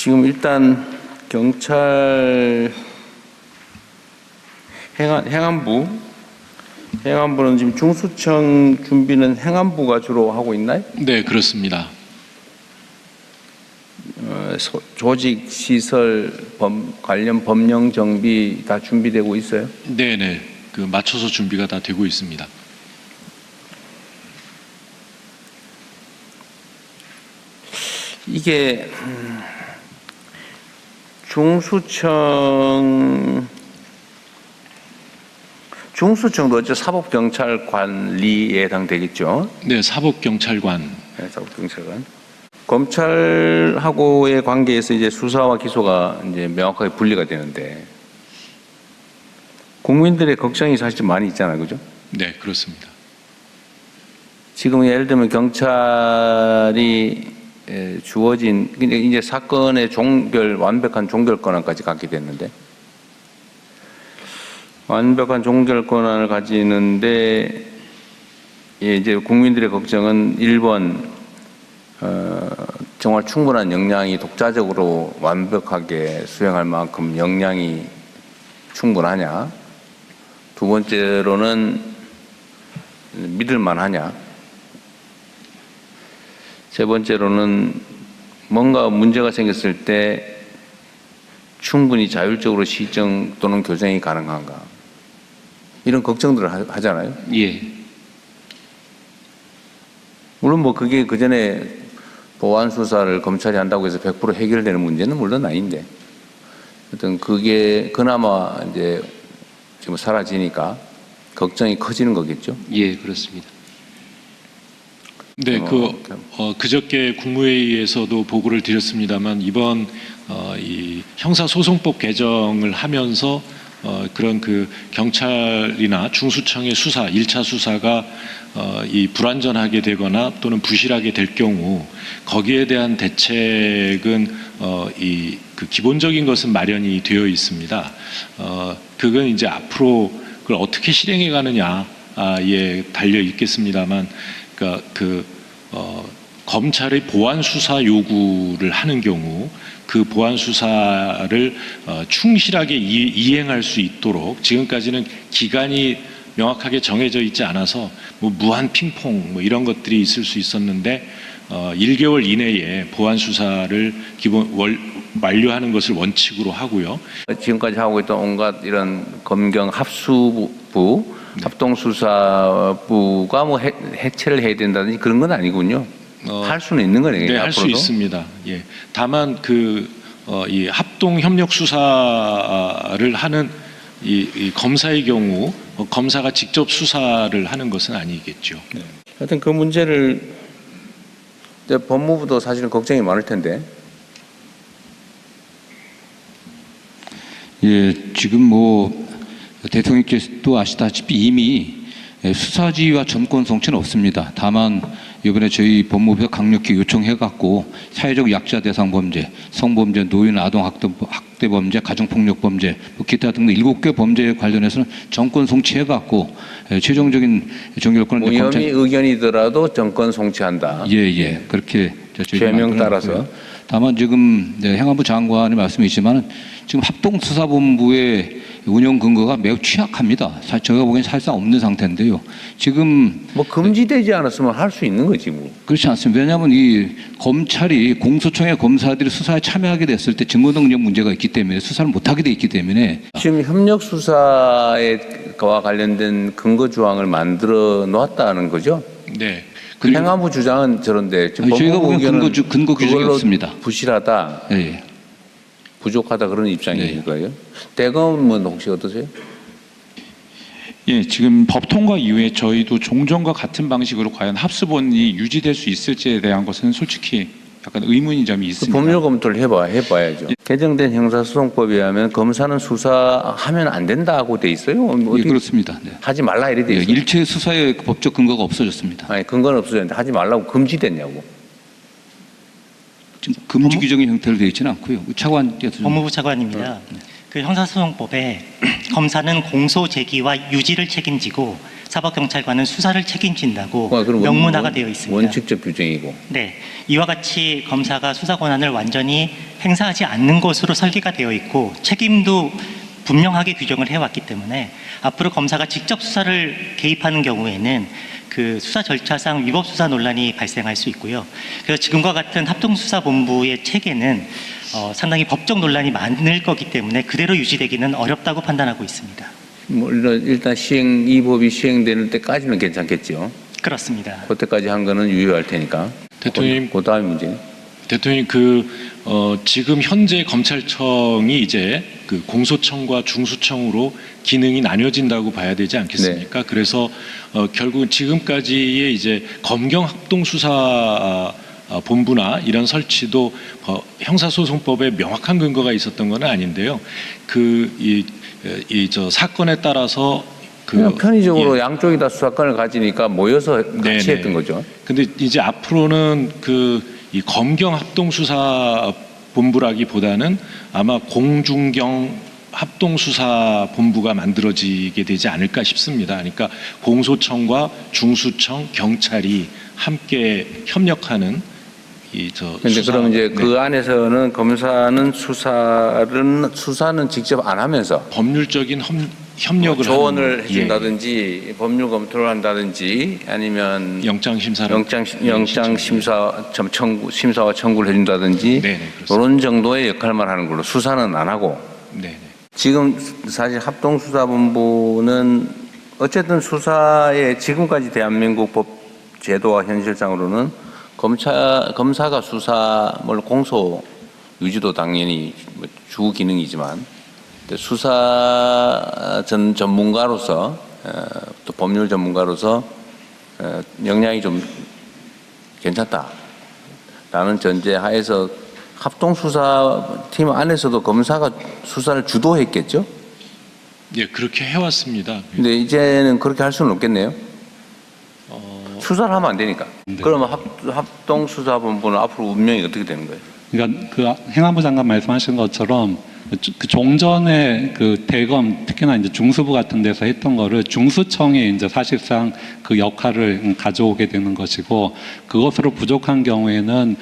지금 일단 경찰 행안부는 지금 중수청 준비는 행안부가 주로 하고 있나요? 네, 그렇습니다. 조직, 시설, 관련 법령 정비 다 준비되고 있어요? 네, 그 맞춰서 준비가 다 되고 있습니다. 이게 중수청도 어째 사법경찰관리에 해당되겠죠? 네, 사법경찰관. 네, 사법경찰관. 검찰하고의 관계에서 이제 수사와 기소가 이제 명확하게 분리가 되는데 국민들의 걱정이 사실 많이 있잖아요, 그죠? 네, 그렇습니다. 지금 예를 들면 경찰이 주어진 이제 사건의 완벽한 종결 권한까지 갖게 됐는데 완벽한 종결 권한을 가지는데 이제 국민들의 걱정은 1번 정말 충분한 역량이 독자적으로 완벽하게 수행할 만큼 역량이 충분하냐, 두 번째로는 믿을 만하냐, 세 번째로는 뭔가 문제가 생겼을 때 충분히 자율적으로 시정 또는 교정이 가능한가, 이런 걱정들을 하잖아요. 예. 물론 뭐 그게 그 전에 보안 수사를 검찰이 한다고 해서 100% 해결되는 문제는 물론 아닌데, 어떤 그게 그나마 이제 지금 사라지니까 걱정이 커지는 거겠죠. 예, 그렇습니다. 네, 그저께 국무회의에서도 보고를 드렸습니다만 이번 이 형사소송법 개정을 하면서 그런 그 경찰이나 중수청의 수사, 1차 수사가 이 불완전하게 되거나 또는 부실하게 될 경우 거기에 대한 대책은 이 그 기본적인 것은 마련이 되어 있습니다. 그건 이제 앞으로 그걸 어떻게 실행해 가느냐에 달려 있겠습니다만, 그러니까 검찰의 보안 수사 요구를 하는 경우 그 보안 수사를 충실하게 이행할 수 있도록, 지금까지는 기간이 명확하게 정해져 있지 않아서 뭐 무한 핑퐁 뭐 이런 것들이 있을 수 있었는데 1개월 이내에 보안 수사를 완료하는 것을 원칙으로 하고요. 지금까지 하고 있던 온갖 이런 검경 합수부, 네, 합동수사부가 뭐 해체를 해야 된다든지 그런 건 아니군요. 할 수는 있는 거네요. 네, 할 수 있습니다. 예. 다만 이 합동 협력 수사를 하는 이 검사의 경우 검사가 직접 수사를 하는 것은 아니겠죠. 네. 하여튼 그 문제를 법무부도 사실은 걱정이 많을 텐데. 예, 지금 뭐 대통령께서도 아시다시피 이미 수사지휘와 전권 성취는 없습니다. 다만 이번에 저희 법무부에서 강력히 요청해갖고 사회적 약자 대상 범죄, 성범죄, 노인 아동 학대 범죄, 가정폭력 범죄, 기타 등등 7개 범죄에 관련해서는 정권 성취해갖고 최종적인 종결권을 무혐의 의견이더라도 정권 성취한다. 예, 그렇게 죄명 따라서. 다만 지금 행안부 장관의 말씀이지만 지금 합동수사본부의 운영 근거가 매우 취약합니다. 제가 보기엔 사실상 없는 상태인데요. 지금 뭐 금지되지 않았으면 할 수 있는 거지 뭐. 그렇지 않습니다. 왜냐하면 이 검찰이 공소청의 검사들이 수사에 참여하게 됐을 때 증거 능력 문제가 있기 때문에 수사를 못하게 돼 있기 때문에 지금 협력 수사와 관련된 근거 조항을 만들어 놓았다는 거죠. 네. 행안부 주장은 저런데 지금 저희가 보기엔 근거 규정이 없습니다. 부실하다, 예. 부족하다 그런 입장인 거예요. 대검은 혹시 어떠세요? 예, 지금 법 통과 이후에 저희도 종전과 같은 방식으로 과연 합수본이 유지될 수 있을지에 대한 것은 솔직히 약간 의문인 점이 있습니다. 법률 검토를 해봐야죠. 개정된 형사소송법에 의하면 검사는 수사하면 안 된다고 돼 있어요. 예, 그렇습니다. 네. 하지 말라 이래 돼 있어요. 일체 수사의 법적 근거가 없어졌습니다. 아니 근거는 없어졌는데 하지 말라고 금지됐냐고. 지금 금지 규정의 형태로 되어 있지는 않고요. 차관께서 법무부 차관입니다. 그 형사소송법에 검사는 공소 제기와 유지를 책임지고 사법경찰관은 수사를 책임진다고 그럼 명문화가 되어 있습니다. 원칙적 규정이고. 네, 이와 같이 검사가 수사 권한을 완전히 행사하지 않는 것으로 설계가 되어 있고 책임도 분명하게 규정을 해왔기 때문에 앞으로 검사가 직접 수사를 개입하는 경우에는 그 수사 절차상 위법 수사 논란이 발생할 수 있고요. 그래서 지금과 같은 합동수사본부의 체계는 상당히 법적 논란이 많을 거기 때문에 그대로 유지되기는 어렵다고 판단하고 있습니다. 뭐 일단 이 법이 시행되는 때까지는 괜찮겠죠. 그렇습니다. 그때까지 한 거는 유효할 테니까. 대통령님, 그 다음 문제. 대통령님 지금 현재 검찰청이 이제 그 공소청과 중수청으로 기능이 나뉘어진다고 봐야 되지 않겠습니까? 그래서 결국은 지금까지의 이제 검경 합동 수사 본부나 이런 설치도 형사소송법에 명확한 근거가 있었던 건 아닌데요. 저 사건에 따라서 그냥 편의적으로 양쪽이 다 수사권을 가지니까 모여서 같이 네네. 했던 거죠. 근데 이제 앞으로는 이 검경 합동 수사 본부라기보다는 아마 공중경 합동 수사 본부가 만들어지게 되지 않을까 싶습니다. 그러니까 공소청과 중수청, 경찰이 함께 협력하는 그런데 그럼 이제 그 안에서는 검사는 수사는 직접 안 하면서 법률적인 협력을 조언을 하는, 해준다든지 법률 검토를 한다든지 아니면 영장 심사를 영장 심사와 청구를 해준다든지 네네, 그렇습니다. 이런 정도의 역할만 하는 걸로 수사는 안 하고 네네. 지금 사실 합동수사본부는 어쨌든 수사에 지금까지 대한민국 법 제도와 현실상으로는 검사가 수사물 공소 유지도 당연히 주 기능이지만 수사 전문가로서 또 법률 전문가로서 역량이 좀 괜찮다라는 전제 하에서 합동수사팀 안에서도 검사가 수사를 주도했겠죠? 예, 그렇게 해왔습니다. 근데 이제는 그렇게 할 수는 없겠네요. 수사를 하면 안 되니까. 그러면 합동수사본부는 앞으로 운명이 어떻게 되는 거예요? 그러니까 그 행안부 장관 말씀하신 것처럼 그 종전에 그 대검 특히나 이제 중수부 같은 데서 했던 거를 중수청이 이제 사실상 그 역할을 가져오게 되는 것이고 그것으로 부족한 경우에는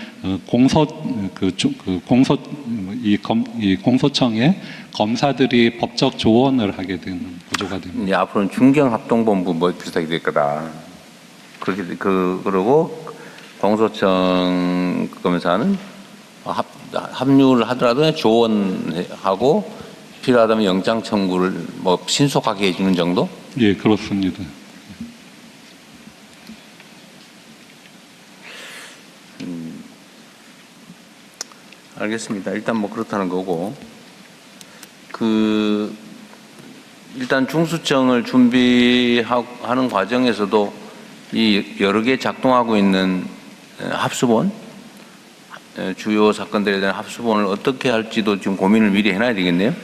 공소청에 검사들이 법적 조언을 하게 되는 구조가 됩니다. 이제 앞으로는 중경합동본부 뭐 비슷하게 될 거다. 그렇게 그러고 공소청 검사는 합류를 하더라도 조언하고 필요하다면 영장 청구를 뭐 신속하게 해주는 정도? 예, 그렇습니다. 알겠습니다. 일단 뭐 그렇다는 거고 일단 중수청을 준비하는 과정에서도 이 여러 개 작동하고 있는 합수본 주요 사건들에 대한 합수본을 어떻게 할지도 지금 고민을 미리 해놔야 되겠네요.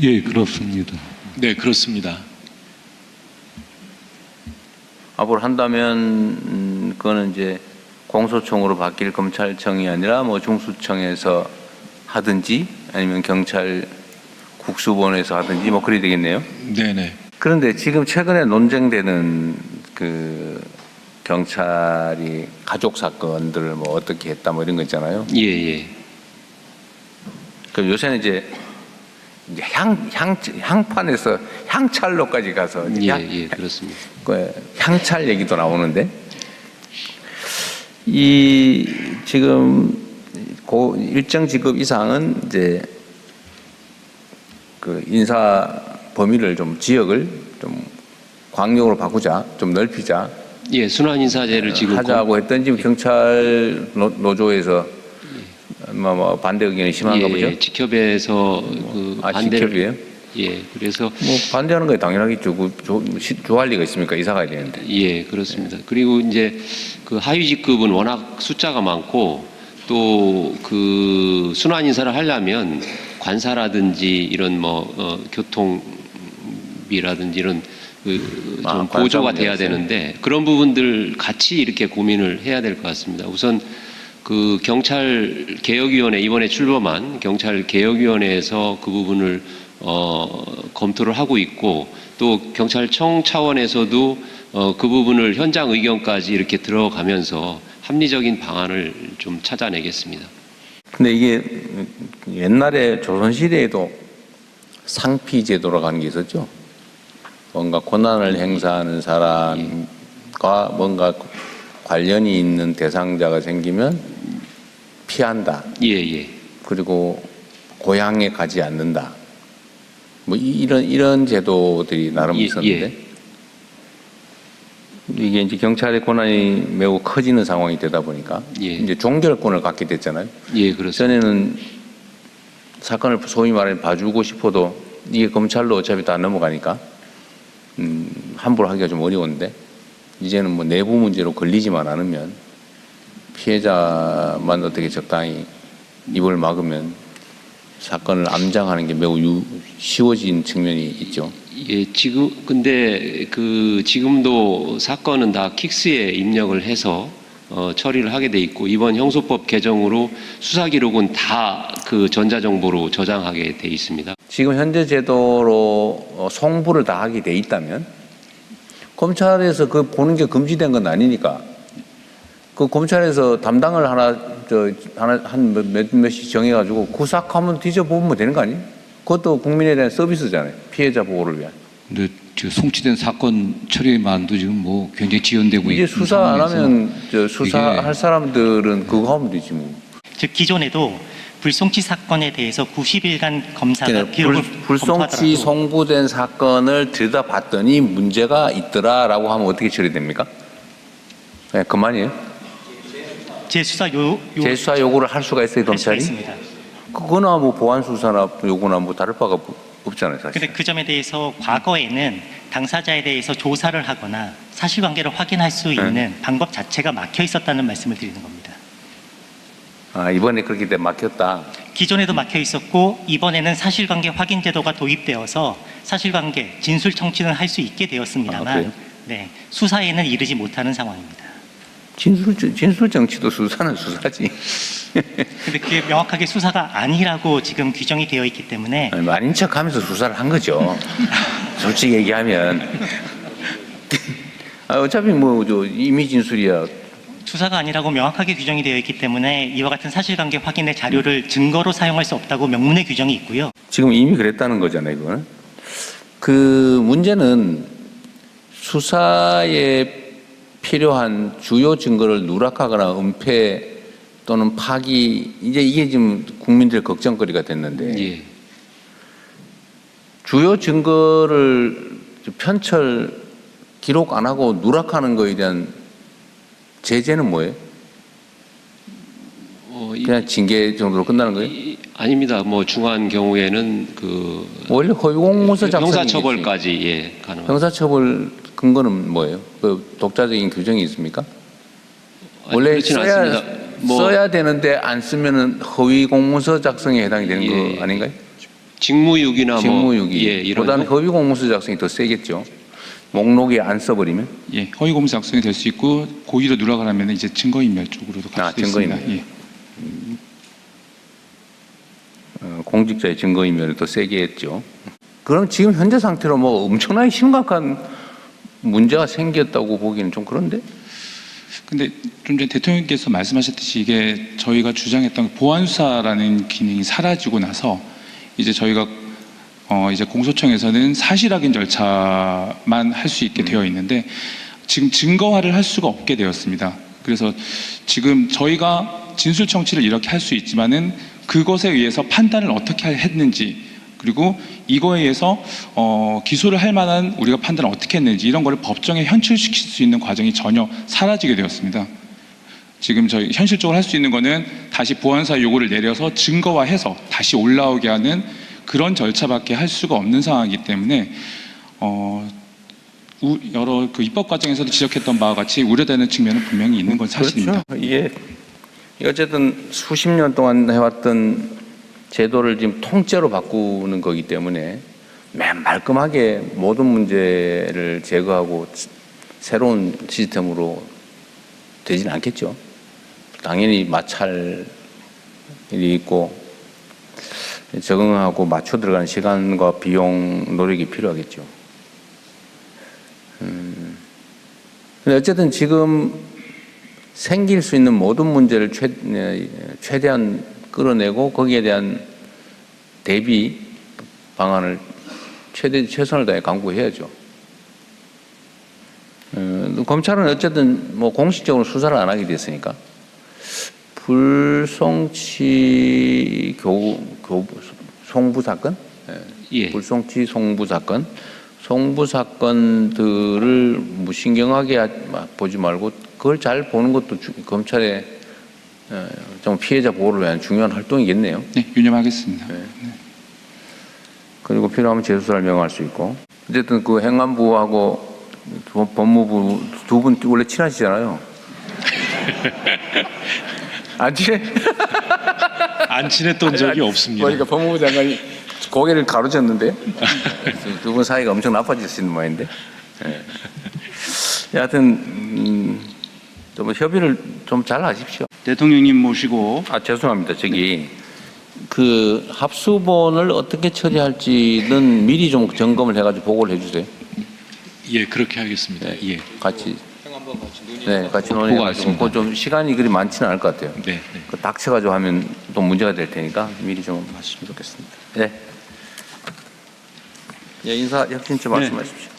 예, 그렇습니다. 네, 그렇습니다. 앞으로 한다면 그거는 이제 공소청으로 바뀔 검찰청이 아니라 뭐 중수청에서 하든지 아니면 경찰 국수본에서 하든지 뭐 그래야 되겠네요. 네네. 그런데 지금 최근에 논쟁되는 그 경찰이 가족 사건들을 뭐 어떻게 했다 뭐 이런 거 있잖아요. 예, 예. 그 요새는 이제 향판에서 향찰로까지 가서 예, 예, 그렇습니다. 그 향찰 얘기도 나오는데 이 지금 일정 직급 이상은 이제 그 인사 범위를 좀 지역을 좀 광역으로 바꾸자, 좀 넓히자. 예, 순환 인사제를 지금 하자고 했던 지금 경찰 노조에서 뭐 반대 의견이 심한가 예, 보죠. 직협에서 그 반대를 직협이에요? 예, 그래서 뭐 반대하는 거에 당연하겠죠. 좋아할 리가 있습니까? 이사 가야 되는데. 예, 그렇습니다. 그리고 이제 그 하위 직급은 워낙 숫자가 많고 또 그 순환 인사를 하려면 관사라든지 이런 뭐 교통비라든지 이런 좀 보조가 돼야 되는데 그런 부분들 같이 이렇게 고민을 해야 될 것 같습니다. 우선 그 경찰 개혁위원회 이번에 출범한 경찰 개혁위원회에서 그 부분을 검토를 하고 있고 또 경찰청 차원에서도 그 부분을 현장 의견까지 이렇게 들어가면서 합리적인 방안을 좀 찾아내겠습니다. 근데 이게 옛날에 조선시대에도 상피제도라고 하는 게 있었죠. 뭔가 권한을 행사하는 사람과 뭔가 관련이 있는 대상자가 생기면 피한다. 예. 그리고 고향에 가지 않는다. 뭐 이런 제도들이 나름 예, 있었는데 이게 이제 경찰의 권한이 매우 커지는 상황이 되다 보니까 예. 이제 종결권을 갖게 됐잖아요. 예, 그렇습니다. 전에는 사건을 소위 말해 봐주고 싶어도 이게 검찰로 어차피 다 넘어가니까 함부로 하기가 좀 어려운데 이제는 뭐 내부 문제로 걸리지만 않으면 피해자만 어떻게 적당히 입을 막으면 사건을 암장하는 게 매우 쉬워진 측면이 있죠. 예, 근데 지금도 사건은 다 킥스에 입력을 해서 처리를 하게 돼 있고 이번 형소법 개정으로 수사 기록은 다 그 전자정보로 저장하게 돼 있습니다. 지금 현재 제도로 송부를 다 하게 돼 있다면 검찰에서 그 보는 게 금지된 건 아니니까 그 검찰에서 담당을 한 몇몇씩 정해가지고 그 사건만 뒤져보면 되는 거 아니에요? 그것도 국민에 대한 서비스잖아요. 피해자 보호를 위한. 근데 지금 송치된 사건 처리만도 지금 뭐 굉장히 지연되고 이제 있는 수사 안 상황에서 하면 수사할 사람들은 그거 하면 되지 뭐. 즉 기존에도 불송치 사건에 대해서 90일간 검사가 기록을 불송치 검토하더라도 송부된 사건을 들여다봤더니 문제가 있더라라고 하면 어떻게 처리됩니까? 네, 그만이에요. 재수사 재수사 요구를 할 수가 있어요, 할 수가 검찰이? 있습니다. 그거나 뭐 보안 수사나 요구나 뭐 다를 바가 없잖아요, 사실. 근데 그 점에 대해서 과거에는 당사자에 대해서 조사를 하거나 사실관계를 확인할 수 있는 방법 자체가 막혀 있었다는 말씀을 드리는 겁니다. 아, 이번에 그렇게 돼 막혔다. 기존에도 막혀 있었고 이번에는 사실관계 확인 제도가 도입되어서 사실관계 진술 청취는 할 수 있게 아, 되었습니다만 그래요? 네, 수사에는 이르지 못하는 상황입니다. 진술 정치도 수사는 수사지. 근데 그게 명확하게 수사가 아니라고 지금 규정이 되어 있기 때문에 아니, 아닌 척하면서 수사를 한 거죠. 솔직히 얘기하면. 어차피 뭐 이미 진술이야. 수사가 아니라고 명확하게 규정이 되어 있기 때문에 이와 같은 사실관계 확인의 자료를 증거로 사용할 수 없다고 명문의 규정이 있고요. 지금 이미 그랬다는 거잖아요, 이거는. 그 문제는 수사에 필요한 주요 증거를 누락하거나 은폐 또는 파기, 이제 이게 지금 국민들의 걱정거리가 됐는데 예. 주요 증거를 편철 기록 안 하고 누락하는 거에 대한 제재는 뭐예요? 그냥 징계 정도로 끝나는 거예요? 아닙니다. 뭐 중한 경우에는 원래 허위공문서 작성이 형사처벌까지 예, 가능합니다. 형사처벌 근거는 뭐예요? 그 독자적인 규정이 있습니까? 원래 그렇진 않습니다. 써야 되는데 안 쓰면은 허위공문서 작성에 해당이 되는 예, 거 아닌가요? 직무유기나 직무유기. 예, 이런 보다는 허위공문서 작성이 더 세겠죠. 목록에 안 써버리면. 예, 허위공문서 작성이 될 수 있고 고의로 누락을 하면 이제 증거인멸 쪽으로도 갈 수도 있습니다. 증거인멸. 예. 공직자의 증거인멸을 더 세게 했죠. 그럼 지금 현재 상태로 뭐 엄청나게 심각한 문제가 생겼다고 보기는 좀 그런데? 근데 좀 전에 대통령께서 말씀하셨듯이 이게 저희가 주장했던 보안수사라는 기능이 사라지고 나서 이제 저희가 이제 공소청에서는 사실 확인 절차만 할 수 있게 되어 있는데 지금 증거화를 할 수가 없게 되었습니다. 그래서 지금 저희가 진술 청취를 이렇게 할 수 있지만은 그것에 의해서 판단을 어떻게 했는지 그리고 이거에 의해서 기소를 할 만한 우리가 판단을 어떻게 했는지 이런 거를 법정에 현출시킬 수 있는 과정이 전혀 사라지게 되었습니다. 지금 저희 현실적으로 할 수 있는 거는 다시 보안사 요구를 내려서 증거화해서 다시 올라오게 하는 그런 절차밖에 할 수가 없는 상황이기 때문에 여러 그 입법 과정에서도 지적했던 바와 같이 우려되는 측면은 분명히 있는 건 사실입니다. 그렇죠. 이게 어쨌든 수십 년 동안 해왔던 제도를 지금 통째로 바꾸는 거기 때문에 맨 말끔하게 모든 문제를 제거하고 새로운 시스템으로 되지는 않겠죠. 당연히 마찰이 있고 적응하고 맞춰 들어가는 시간과 비용 노력이 필요하겠죠. 근데 어쨌든 지금 생길 수 있는 모든 문제를 최대한 끌어내고 거기에 대한 대비 방안을 최선을 다해 강구해야죠. 검찰은 어쨌든 뭐 공식적으로 수사를 안 하게 됐으니까 불송치 송부 사건, 예. 불송치 송부 사건, 송부 사건들을 무신경하게 보지 말고 그걸 잘 보는 것도 검찰의 좀 피해자 보호를 위한 중요한 활동이겠네요. 네, 유념하겠습니다. 네. 그리고 필요하면 재수사를 명할 수 있고. 어쨌든 그 행안부하고 법무부 두 분 원래 친하시잖아요. 안 친해? 안 친했던 적이 없습니다. 보니까 법무부 장관이 고개를 가로젓는데 두 분 사이가 엄청 나빠질 수 있는 모양인데. 네. 여하튼 좀 협의를 좀 잘 하십시오. 대통령님 모시고 죄송합니다. 저기 그 합수본을 어떻게 처리할지는 미리 좀 점검을 해가지고 보고를 해주세요. 예, 그렇게 하겠습니다. 예. 같이. 네, 같이 논의해가지고 그거 좀 시간이 그리 많지는 않을 것 같아요. 네. 네. 그 닥쳐가지고 하면 또 문제가 될 테니까 미리 좀 하시면 좋겠습니다. 네. 예, 인사 혁신 좀 말씀하십시오.